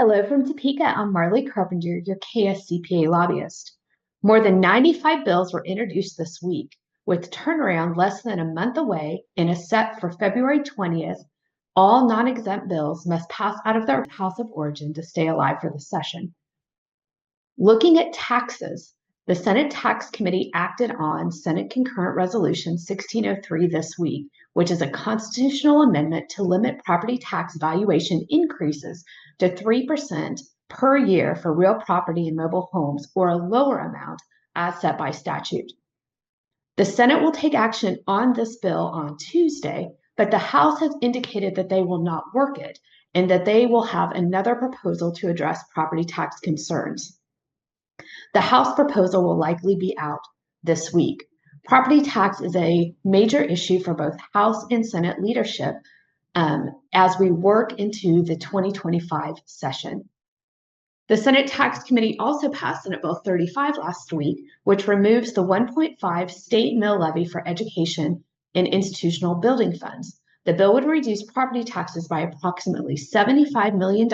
Hello from Topeka. I'm Marley Carpenter, your KSCPA lobbyist. More than 95 bills were introduced this week, with turnaround less than a month away and is set for February 20th. All non-exempt bills must pass out of their house of origin to stay alive for the session. Looking at taxes, the Senate Tax Committee acted on Senate Concurrent Resolution 1603 this week, which is a constitutional amendment to limit property tax valuation increases to 3% per year for real property and mobile homes, or a lower amount as set by statute. The Senate will take action on this bill on Tuesday, but the House has indicated that they will not work it and that they will have another proposal to address property tax concerns. The House proposal will likely be out this week. Property tax is a major issue for both House and Senate leadership as we work into the 2025 session. The Senate Tax Committee also passed Senate Bill 35 last week, which removes the 1.5 state mill levy for education and institutional building funds. The bill would reduce property taxes by approximately $75 million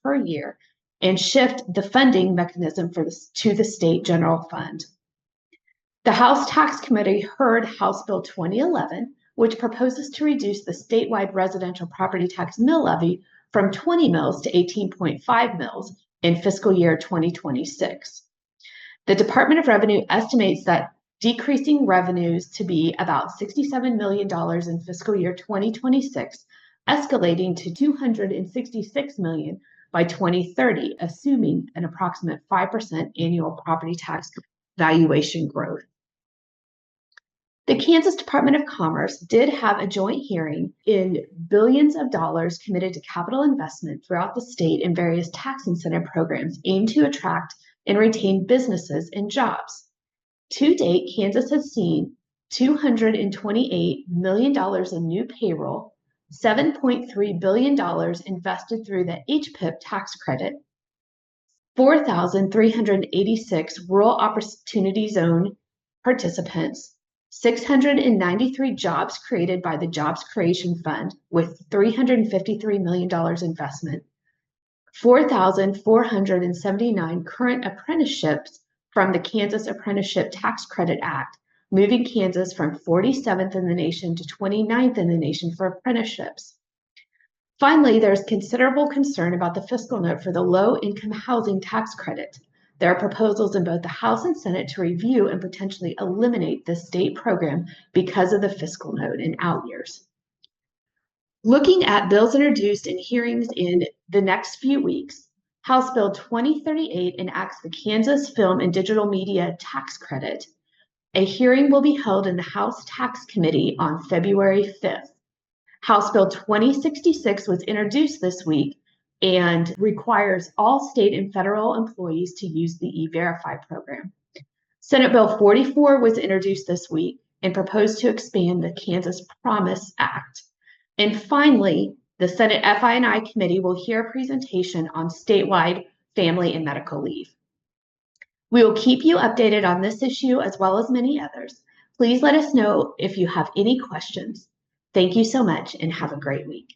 per year and shift the funding mechanism to the state general fund. The House Tax Committee heard House Bill 2011, which proposes to reduce the statewide residential property tax mill levy from 20 mills to 18.5 mills in fiscal year 2026. The Department of Revenue estimates that decreasing revenues to be about $67 million in fiscal year 2026, escalating to $266 million by 2030, assuming an approximate 5% annual property tax valuation growth. The Kansas Department of Commerce did have a joint hearing in billions of dollars committed to capital investment throughout the state in various tax incentive programs aimed to attract and retain businesses and jobs. To date, Kansas has seen $228 million in new payroll, $7.3 billion invested through the HPIP tax credit, 4,386 Rural Opportunity Zone participants, 693 jobs created by the Jobs Creation Fund with $353 million investment, 4,479 current apprenticeships from the Kansas Apprenticeship Tax Credit Act, moving Kansas from 47th in the nation to 29th in the nation for apprenticeships. Finally, there's considerable concern about the fiscal note for the low-income housing tax credit. There are proposals in both the House and Senate to review and potentially eliminate this state program because of the fiscal note in out years. Looking at bills introduced in hearings in the next few weeks, House Bill 2038 enacts the Kansas Film and Digital Media Tax Credit. A hearing will be held in the House Tax Committee on February 5th. House Bill 2066 was introduced this week and requires all state and federal employees to use the E-Verify program. Senate Bill 44 was introduced this week and proposed to expand the Kansas Promise Act. And finally, the Senate FI&I Committee will hear a presentation on statewide family and medical leave. We will keep you updated on this issue as well as many others. Please let us know if you have any questions. Thank you so much and have a great week.